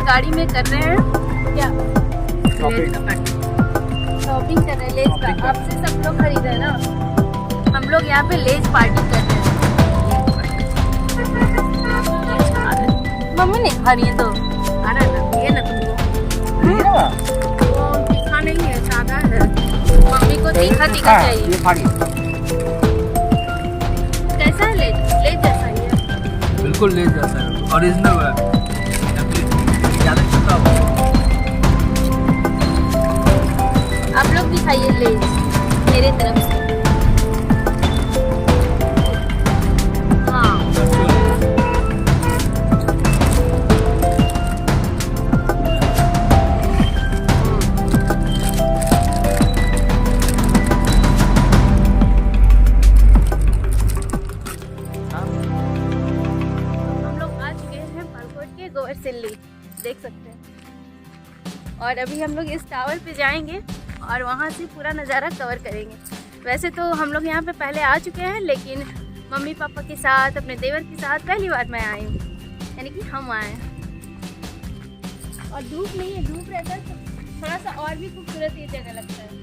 गाड़ी में कर रहे हैं क्या, शॉपिंग कर रहे हैं लेज का। आपसे सब लोग खरीद रहे हैं ना, हम लोग यहाँ पे लेज पार्टी कर रहे हैं। मम्मी ने खा रही है तो ये ना तुमको वो तीखा नहीं है, सादा है। मम्मी को तीखा तीखा चाहिए। कैसा है लेज? लेज जैसा ही है, बिल्कुल लेज जैसा है, ओरिजिनल है। ज़्यादा छोटा हो। आप लोग भी खाइए लेज मेरे तरफ से। हाँ गोवरसिल्ली देख सकते हैं। और अभी हम लोग इस टावर पे जाएंगे और वहाँ से पूरा नज़ारा कवर करेंगे। वैसे तो हम लोग यहाँ पे पहले आ चुके हैं, लेकिन मम्मी पापा के साथ, अपने देवर के साथ पहली बार मैं आई हूँ, यानी कि हम आए हैं। और धूप नहीं है, धूप रहता है तो थोड़ा सा और भी खूबसूरत ये जगह लगता है।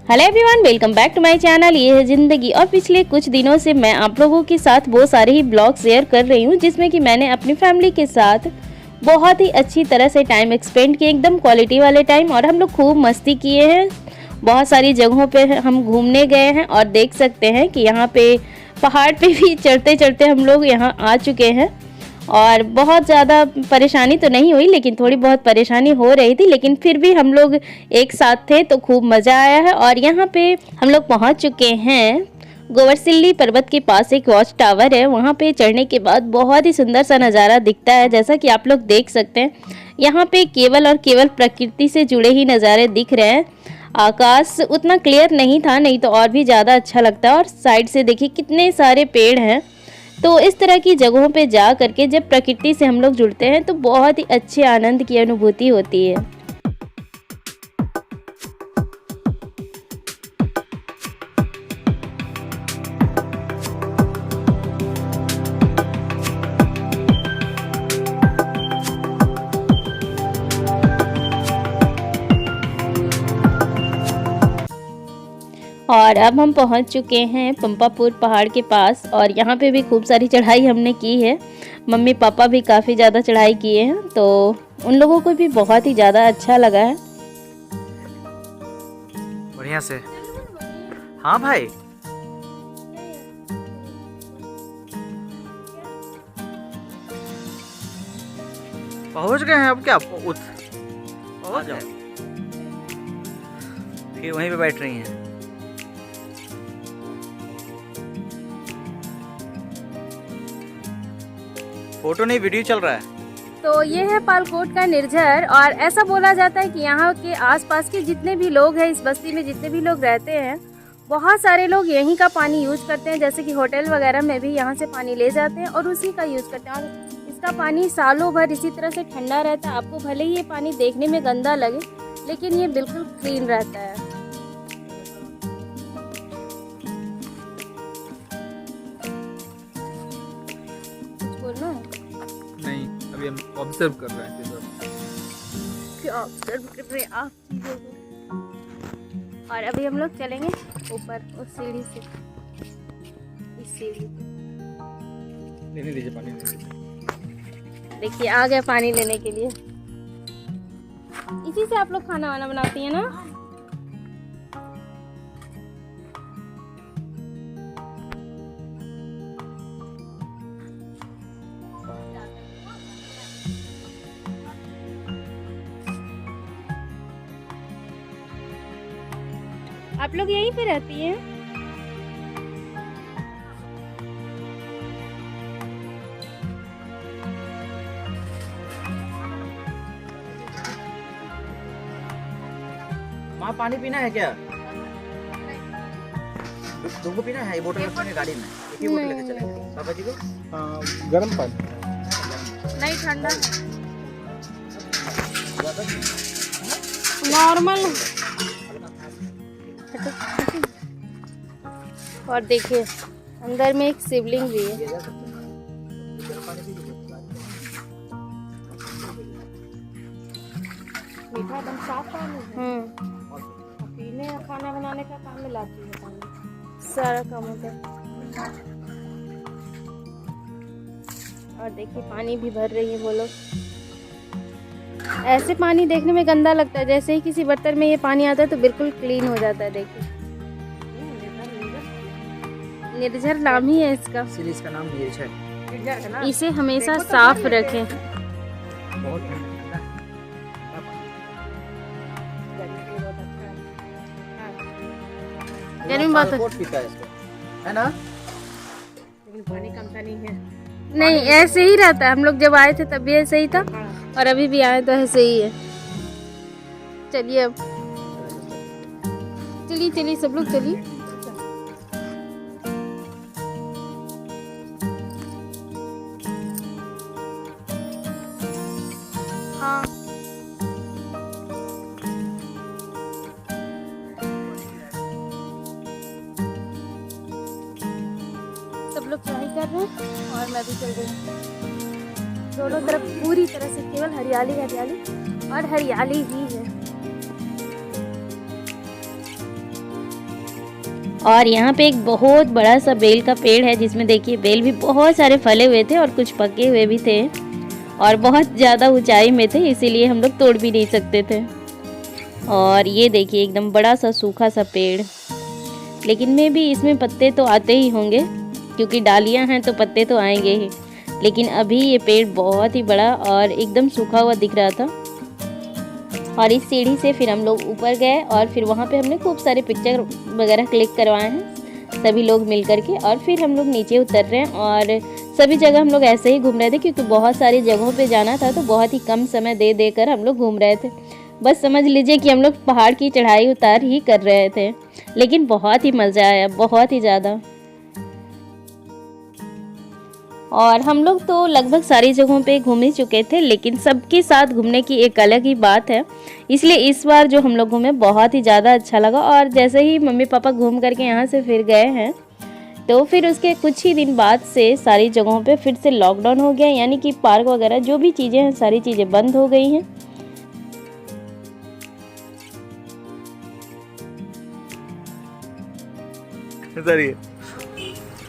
Hello everyone, welcome back to my channel. ये है ज़िंदगी। और पिछले कुछ दिनों से मैं आप लोगों के साथ बहुत सारे ही ब्लॉग शेयर कर रही हूँ, जिसमें कि मैंने अपनी फैमिली के साथ बहुत ही अच्छी तरह से टाइम एक्सपेंड किए, एकदम क्वालिटी वाले टाइम। और हम लोग खूब मस्ती किए हैं, बहुत सारी जगहों पे हम घूमने गए हैं। और देख सकते हैं कि यहाँ पे पहाड़ पे भी चढ़ते चढ़ते हम लोग यहाँ आ चुके हैं। और बहुत ज़्यादा परेशानी तो नहीं हुई, लेकिन थोड़ी बहुत परेशानी हो रही थी, लेकिन फिर भी हम लोग एक साथ थे तो खूब मज़ा आया है। और यहाँ पे हम लोग पहुँच चुके हैं गोवरसिल्ली पर्वत के पास। एक वॉच टावर है, वहाँ पे चढ़ने के बाद बहुत ही सुंदर सा नज़ारा दिखता है, जैसा कि आप लोग देख सकते हैं। यहाँ पे केवल और केवल प्रकृति से जुड़े ही नज़ारे दिख रहे हैं। आकाश उतना क्लियर नहीं था, नहीं तो और भी ज़्यादा अच्छा लगता है। और साइड से देखिए कितने सारे पेड़ हैं। तो इस तरह की जगहों पे जा करके जब प्रकृति से हम लोग जुड़ते हैं तो बहुत ही अच्छे आनंद की अनुभूति होती है। और अब हम पहुंच चुके हैं पंपापुर पहाड़ के पास। और यहाँ पे भी खूब सारी चढ़ाई हमने की है। मम्मी पापा भी काफ़ी ज़्यादा चढ़ाई किए हैं, तो उन लोगों को भी बहुत ही ज़्यादा अच्छा लगा है। बढ़िया से। हाँ भाई, पहुंच गए हैं। अब क्या पहुंच जाओ, फिर वहीं पे बैठ रही हैं। फोटो नहीं, वीडियो चल रहा है। तो ये है पालकोट का निर्झर। और ऐसा बोला जाता है कि यहाँ के आसपास के जितने भी लोग हैं, इस बस्ती में जितने भी लोग रहते हैं, बहुत सारे लोग यहीं का पानी यूज करते हैं। जैसे कि होटल वगैरह में भी यहाँ से पानी ले जाते हैं और उसी का यूज करते हैं। और इसका पानी सालों भर इसी तरह से ठंडा रहता है। आपको भले ही ये पानी देखने में गंदा लगे, लेकिन ये बिल्कुल क्लीन रहता है। नहीं, अभी हम ऑब्जर्व कर रहे हैं। क्या ऑब्जर्व कर रहे हैं आप चीजों को? और अभी हम लोग चलेंगे ऊपर उस सीढ़ी से, इस सीढ़ी। लेने दीजिए पानी। देखिए आ गया पानी लेने के लिए। इसी से आप लोग खाना वाना बनाती हैं ना? आप लोग यहीं पे रहती हैं? वहाँ पानी पीना है क्या? तुमको पीना है? ये बोतल रखेंगे गाड़ी में, एक ही बोतल लेके चलेंगे। पापा जी को गर्म पानी नहीं, ठंडा नॉर्मल। और देखिए अंदर में एक शिवलिंग भी है। साफ पानी पीने या खाना बनाने का काम में लाती है पानी, सारा काम होता है। और देखिए पानी भी भर रही है वो लोग। ऐसे पानी देखने में गंदा लगता है, जैसे ही किसी बर्तन में ये पानी आता है तो बिल्कुल क्लीन हो जाता है। देखिए निर्झर नाम ही है इसका, इसलिए इसका नाम निर्झर है। इसे हमेशा साफ रखें। बहुत गर्मी बहुत पीता है इसको, है ना? लेकिन पानी कमता नहीं है। नहीं, ऐसे ही रहता है। हम लोग जब आए थे तब भी ऐसे ही था और अभी भी आए तो ऐसे ही है। चलिए अब चलिए सब लोग चलिए। हाँ सब लोग चढ़ाई कर रहे हैं और मैं भी चल रही हूँ। दोनों तरफ पूरी तरह से केवल हरियाली हरियाली और हरियाली ही है। और यहाँ पे एक बहुत बड़ा सा बेल का पेड़ है, जिसमें देखिए बेल भी बहुत सारे फले हुए थे और कुछ पके हुए भी थे और बहुत ज़्यादा ऊंचाई में थे, इसीलिए हम लोग तोड़ भी नहीं सकते थे। और ये देखिए एकदम बड़ा सा सूखा सा पेड़, लेकिन में भी इसमें पत्ते तो आते ही होंगे क्योंकि डालियां हैं तो पत्ते तो आएंगे ही। लेकिन अभी ये पेड़ बहुत ही बड़ा और एकदम सूखा हुआ दिख रहा था। और इस सीढ़ी से फिर हम लोग ऊपर गए और फिर वहाँ पे हमने खूब सारे पिक्चर वगैरह क्लिक करवाए हैं सभी लोग मिल करके। और फिर हम लोग नीचे उतर रहे हैं और सभी जगह हम लोग ऐसे ही घूम रहे थे क्योंकि बहुत सारी जगहों पे जाना था, तो बहुत ही कम समय दे देकर हम लोग घूम रहे थे। बस समझ लीजिए कि हम लोग पहाड़ की चढ़ाई उतार ही कर रहे थे, लेकिन बहुत ही मज़ा आया, बहुत ही ज़्यादा। और हम लोग तो लगभग सारी जगहों पे घूम ही चुके थे, लेकिन सबके साथ घूमने की एक अलग ही बात है, इसलिए इस बार जो हम लोग घूमे बहुत ही ज़्यादा अच्छा लगा। और जैसे ही मम्मी पापा घूम करके यहाँ से फिर गए हैं, तो फिर उसके कुछ ही दिन बाद से सारी जगहों पे फिर से लॉकडाउन हो गया, यानी कि पार्क वगैरह जो भी चीज़ें हैं सारी चीज़ें बंद हो गई हैं।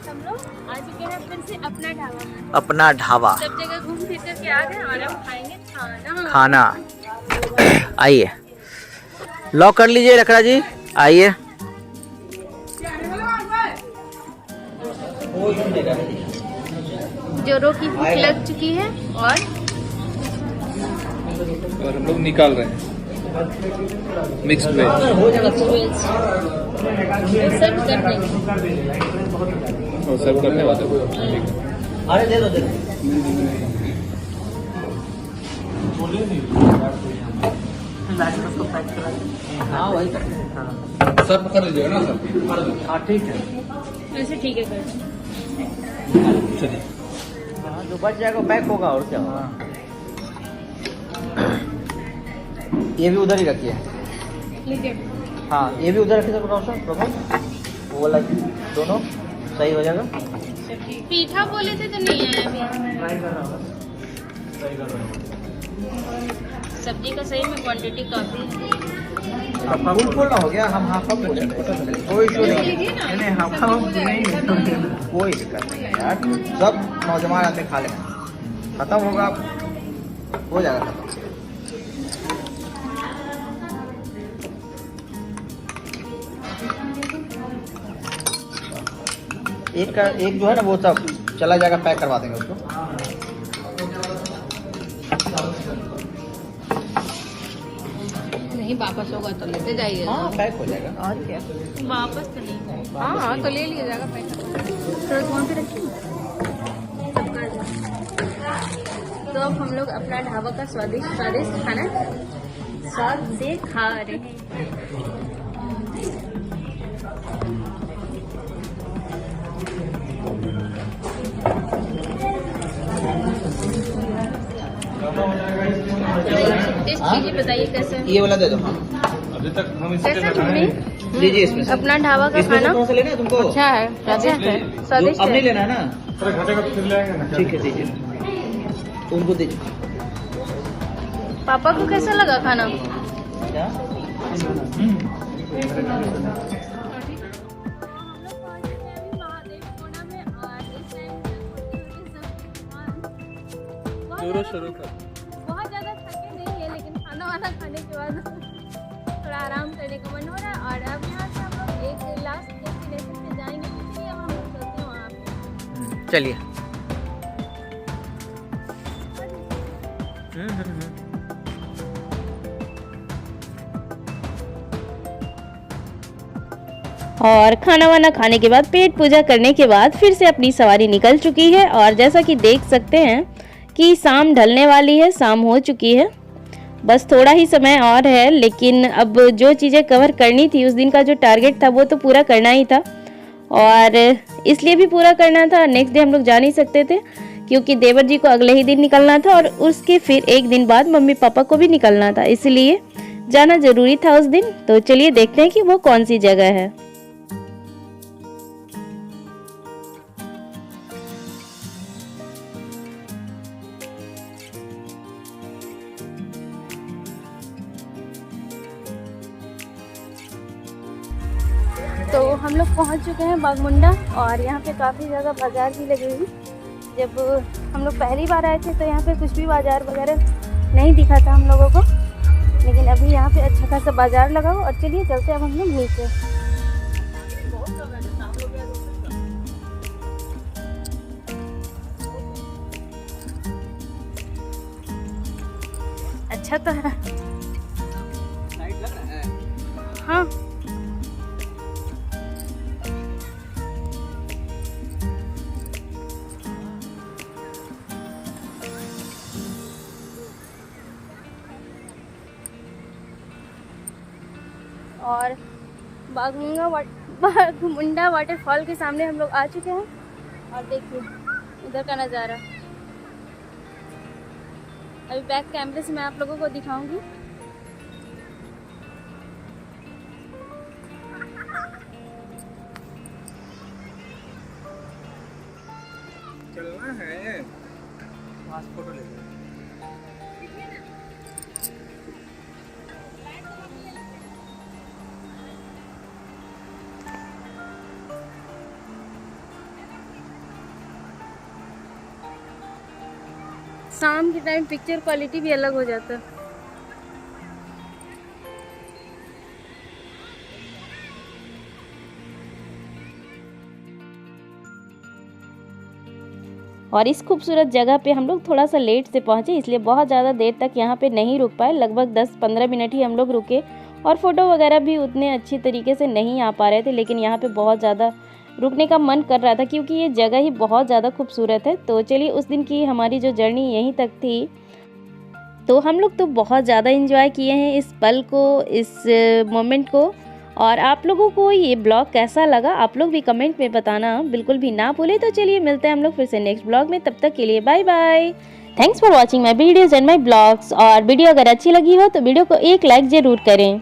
हम लोग आ चुके हैं फिर से अपना ढाबा में। अपना ढाबा, सब जगह घूम फिर करके आ गए और अब खाएंगे खाना। खाना। आइए लॉक कर लीजिए रखरा जी, आइए। जोरों की भूख लग चुकी है और हम लोग निकाल रहे हैं मिक्स्ड वेज सर्व कर देंगे। और सर्व करने वाले को अरे दे दो हाँ वही सर्व कर लीजिएगा ना सर। हाँ ठीक है, वैसे ठीक है कर। चलिए हाँ जो बच जाएगा पैक होगा और क्या। ये भी उधर ही रखिए। हाँ ये भी उधर रखिए सर, वो वाला दोनों सही हो जाएगा। पीठा बोले थे तो नहीं आया अभी। सब्जी का सही में क्वांटिटी काफी है। फुल ना हो गया, हम हाफ हाफ बोले कोई इशू नहीं, हाफ हाफ नहीं, कोई दिक्कत नहीं है यार, सब नौजवान आते खा लेंगे, खत्म होगा हो जाएगा खत्म। एक जो है ना वो सब चला जाएगा, पैक करवा देंगे उसको। नहीं वापस होगा तो लेते जाइए। हाँ पैक हो जाएगा। और क्या, वापस तो नहीं। हाँ तो ले लिया जाएगा पैक। थोड़ा फोन पे रखिए। तो अब हम लोग अपना ढाबा का स्वादिष्ट स्वादिष्ट खाना स्वाद से खा रहे हैं। टेस्ट कीजिए, बताइए कैसे है। ये वाला दे दो। अभी तक हम कैसा है मम्मी? लीजिए इसमें से। अपना ढाबा का इसमें से खाना कौन सा लेना है तुमको? अच्छा है, स्वादिष्ट है। स्वादिष्ट अब नहीं है। लेना है ना? थोड़ा घटेगा तो फिर ले आएंगे ना। ठीक है दीजिए, उनको दीजिए। पापा को कैसा लगा खाना? क्या? शुरू कर। बहुत ज़्यादा थके नहीं है, लेकिन खाना वाना खाने के बाद थोड़ा आराम करने का मन हो रहा है। और अब यहाँ से हम लोग एक लास्ट डेस्टिनेशन पे जाएंगे, इसलिए अब हम लोग चलते हैं वहाँ पे। चलिए। और खाना वाना खाने के बाद पेट पूजा करने के बाद फिर से अपनी सवारी निकल चुकी है। और जैसा कि देख सकते हैं कि शाम ढलने वाली है, शाम हो चुकी है, बस थोड़ा ही समय और है। लेकिन अब जो चीज़ें कवर करनी थी, उस दिन का जो टारगेट था वो तो पूरा करना ही था, और इसलिए भी पूरा करना था। नेक्स्ट डे हम लोग जा नहीं सकते थे क्योंकि देवर जी को अगले ही दिन निकलना था, और उसके फिर एक दिन बाद मम्मी पापा को भी निकलना था, इसलिए जाना ज़रूरी था उस दिन। तो चलिए देखते हैं कि वो कौन सी जगह है। तो हम लोग पहुँच चुके हैं बागमुंडा, और यहाँ पे काफ़ी ज़्यादा बाज़ार भी लगी हुई। जब हम लोग पहली बार आए थे तो यहाँ पे कुछ भी बाज़ार वगैरह नहीं दिखा था हम लोगों को, लेकिन अभी यहाँ पे अच्छा खासा बाज़ार लगा हो। और चलिए चलते हैं अब हम लोग नीचे। अच्छा तो है, हाँ। और बागमुंडा वाटरफॉल के सामने हम लोग आ चुके हैं, और देखिए इधर का नज़ारा। अभी बैक कैमरे से मैं आप लोगों को दिखाऊंगी। चलना है, फोटो ले लो। शाम के टाइम पिक्चर क्वालिटी भी अलग हो जाता है। और इस खूबसूरत जगह पे हम लोग थोड़ा सा लेट से पहुँचे, इसलिए बहुत ज़्यादा देर तक यहाँ पे नहीं रुक पाए। लगभग 10-15 मिनट ही हम लोग रुके, और फ़ोटो वगैरह भी उतने अच्छी तरीके से नहीं आ पा रहे थे। लेकिन यहाँ पे बहुत ज़्यादा रुकने का मन कर रहा था क्योंकि ये जगह ही बहुत ज़्यादा खूबसूरत है। तो चलिए, उस दिन की हमारी जो जर्नी यहीं तक थी, तो हम लोग तो बहुत ज़्यादा एंजॉय किए हैं इस पल को, इस मोमेंट को। और आप लोगों को ये ब्लॉग कैसा लगा, आप लोग भी कमेंट में बताना बिल्कुल भी ना भूलें। तो चलिए मिलते हैं हम लोग फिर से नेक्स्ट ब्लॉग में, तब तक के लिए bye bye. Thanks for watching my videos and my blogs. और वीडियो अगर अच्छी लगी हो तो वीडियो को एक लाइक ज़रूर करें।